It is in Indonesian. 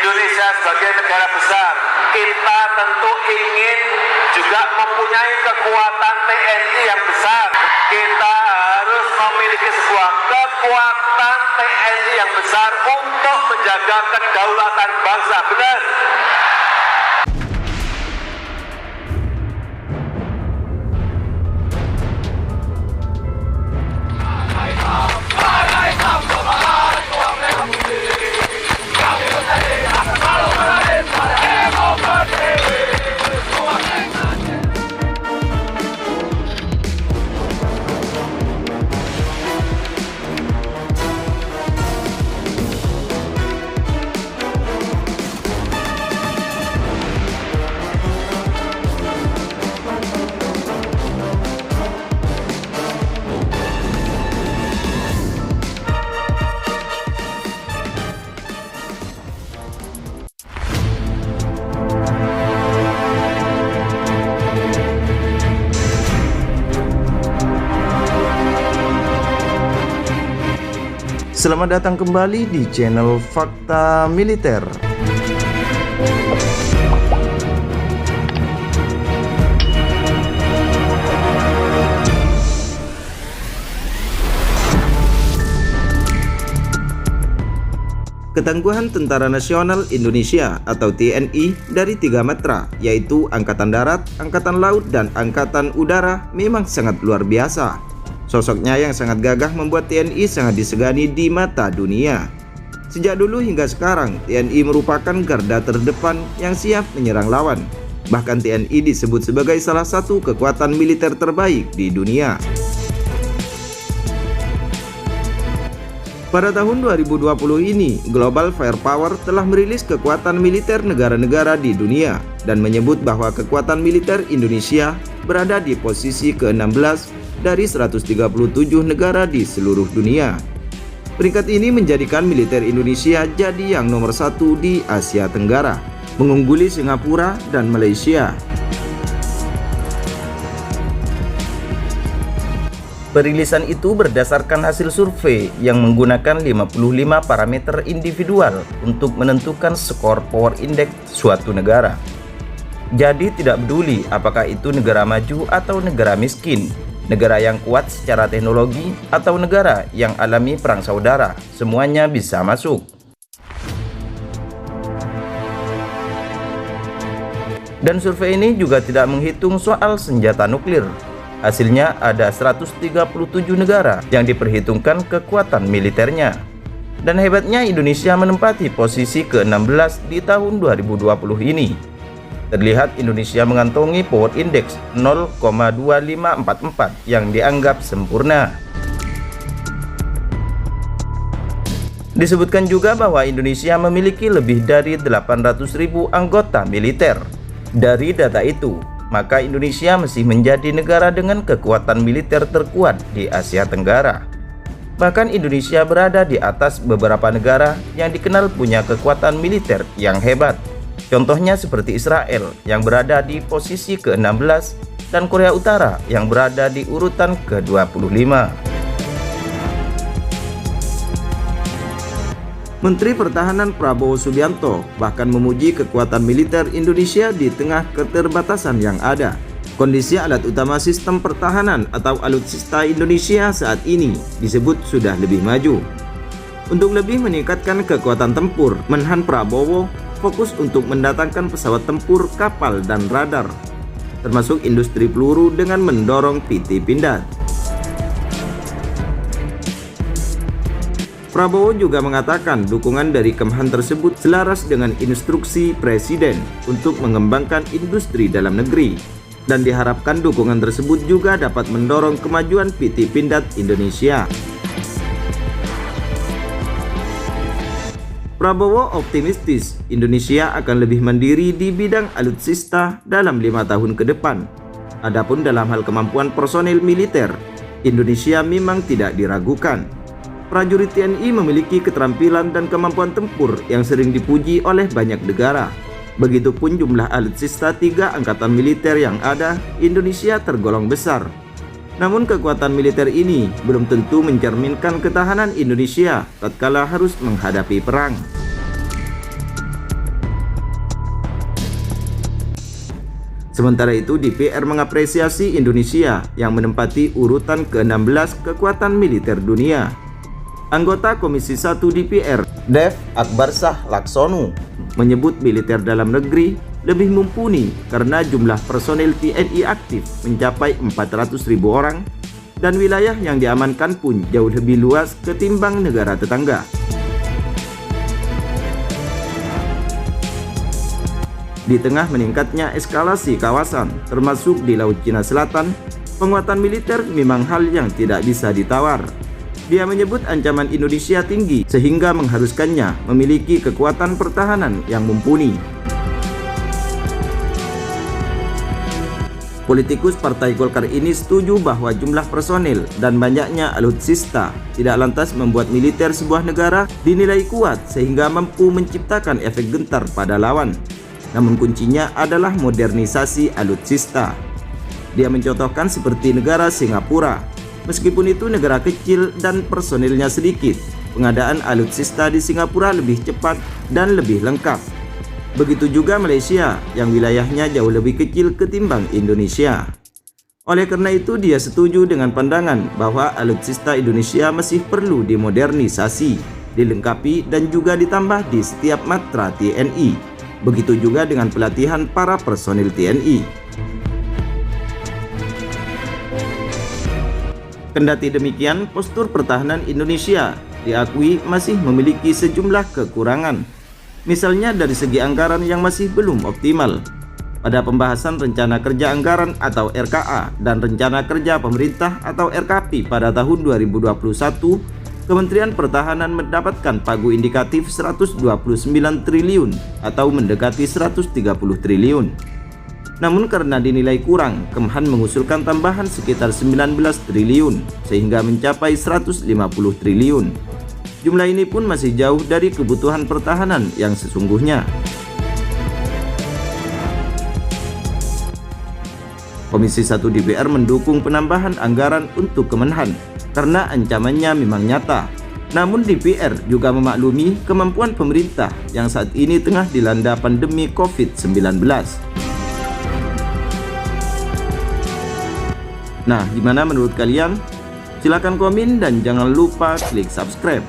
Indonesia sebagai negara besar, kita tentu ingin juga mempunyai kekuatan TNI yang besar. Kita harus memiliki sebuah kekuatan TNI yang besar untuk menjaga kedaulatan bangsa. Benar? Selamat datang kembali di channel Fakta Militer. Ketangguhan Tentara Nasional Indonesia atau TNI dari 3 matra, yaitu Angkatan Darat, Angkatan Laut, dan Angkatan Udara memang sangat luar biasa. Sosoknya yang sangat gagah membuat TNI sangat disegani di mata dunia. Sejak dulu hingga sekarang, TNI merupakan garda terdepan yang siap menyerang lawan. Bahkan TNI disebut sebagai salah satu kekuatan militer terbaik di dunia. Pada tahun 2020 ini, Global Firepower telah merilis kekuatan militer negara-negara di dunia dan menyebut bahwa kekuatan militer Indonesia berada di posisi ke-16 dari 137 negara di seluruh dunia. Peringkat ini menjadikan militer Indonesia jadi yang nomor 1 di Asia Tenggara, mengungguli Singapura dan Malaysia. Perilisan itu berdasarkan hasil survei yang menggunakan 55 parameter individual untuk menentukan skor power index suatu negara. Jadi tidak peduli apakah itu negara maju atau negara miskin, negara yang kuat secara teknologi atau negara yang alami perang saudara, semuanya bisa masuk. Dan survei ini juga tidak menghitung soal senjata nuklir. Hasilnya ada 137 negara yang diperhitungkan kekuatan militernya. Dan hebatnya Indonesia menempati posisi ke-16 di tahun 2020 ini. Terlihat Indonesia mengantongi Power Index 0,2544 yang dianggap sempurna. Disebutkan juga bahwa Indonesia memiliki lebih dari 800.000 anggota militer. Dari data itu, maka Indonesia masih menjadi negara dengan kekuatan militer terkuat di Asia Tenggara. Bahkan Indonesia berada di atas beberapa negara yang dikenal punya kekuatan militer yang hebat. Contohnya seperti Israel yang berada di posisi ke-16 dan Korea Utara yang berada di urutan ke-25. Menteri Pertahanan Prabowo Subianto bahkan memuji kekuatan militer Indonesia di tengah keterbatasan yang ada. Kondisi alat utama sistem pertahanan atau alutsista Indonesia saat ini disebut sudah lebih maju. Untuk lebih meningkatkan kekuatan tempur, Menhan Prabowo fokus untuk mendatangkan pesawat tempur, kapal, dan radar, termasuk industri peluru dengan mendorong PT Pindad. Prabowo juga mengatakan dukungan dari Kemhan tersebut selaras dengan instruksi Presiden untuk mengembangkan industri dalam negeri, dan diharapkan dukungan tersebut juga dapat mendorong kemajuan PT Pindad Indonesia. Prabowo optimistis Indonesia akan lebih mandiri di bidang alutsista dalam 5 tahun ke depan. Adapun dalam hal kemampuan personel militer, Indonesia memang tidak diragukan. Prajurit TNI memiliki keterampilan dan kemampuan tempur yang sering dipuji oleh banyak negara. Begitupun jumlah alutsista 3 angkatan militer yang ada, Indonesia tergolong besar. Namun kekuatan militer ini belum tentu mencerminkan ketahanan Indonesia tatkala harus menghadapi perang. Sementara itu, DPR mengapresiasi Indonesia yang menempati urutan ke-16 kekuatan militer dunia. Anggota Komisi 1 DPR, Dev Akbarsah Laksono, menyebut militer dalam negeri lebih mumpuni karena jumlah personil TNI aktif mencapai 400.000 orang dan wilayah yang diamankan pun jauh lebih luas ketimbang negara tetangga. Di tengah meningkatnya eskalasi kawasan, termasuk di Laut Cina Selatan, penguatan militer memang hal yang tidak bisa ditawar. Dia menyebut ancaman Indonesia tinggi sehingga mengharuskannya memiliki kekuatan pertahanan yang mumpuni. Politikus Partai Golkar ini setuju bahwa jumlah personil dan banyaknya alutsista tidak lantas membuat militer sebuah negara dinilai kuat sehingga mampu menciptakan efek gentar pada lawan. Namun kuncinya adalah modernisasi alutsista. Dia mencontohkan seperti negara Singapura. Meskipun itu negara kecil dan personilnya sedikit, pengadaan alutsista di Singapura lebih cepat dan lebih lengkap. Begitu juga Malaysia yang wilayahnya jauh lebih kecil ketimbang Indonesia. Oleh karena itu dia setuju dengan pandangan bahwa alutsista Indonesia masih perlu dimodernisasi, dilengkapi dan juga ditambah di setiap matra TNI. Begitu juga dengan pelatihan para personil TNI. Kendati demikian, postur pertahanan Indonesia diakui masih memiliki sejumlah kekurangan. Misalnya dari segi anggaran yang masih belum optimal. Pada pembahasan Rencana Kerja Anggaran atau RKA dan Rencana Kerja Pemerintah atau RKP pada tahun 2021, Kementerian Pertahanan mendapatkan pagu indikatif 129 triliun atau mendekati 130 triliun. Namun karena dinilai kurang, Kemhan mengusulkan tambahan sekitar 19 triliun sehingga mencapai 150 triliun. Jumlah ini pun masih jauh dari kebutuhan pertahanan yang sesungguhnya. Komisi 1 DPR mendukung penambahan anggaran untuk Kemenhan karena ancamannya memang nyata. Namun DPR juga memaklumi kemampuan pemerintah yang saat ini tengah dilanda pandemi COVID-19. Nah, gimana menurut kalian? Silahkan komen dan jangan lupa klik subscribe.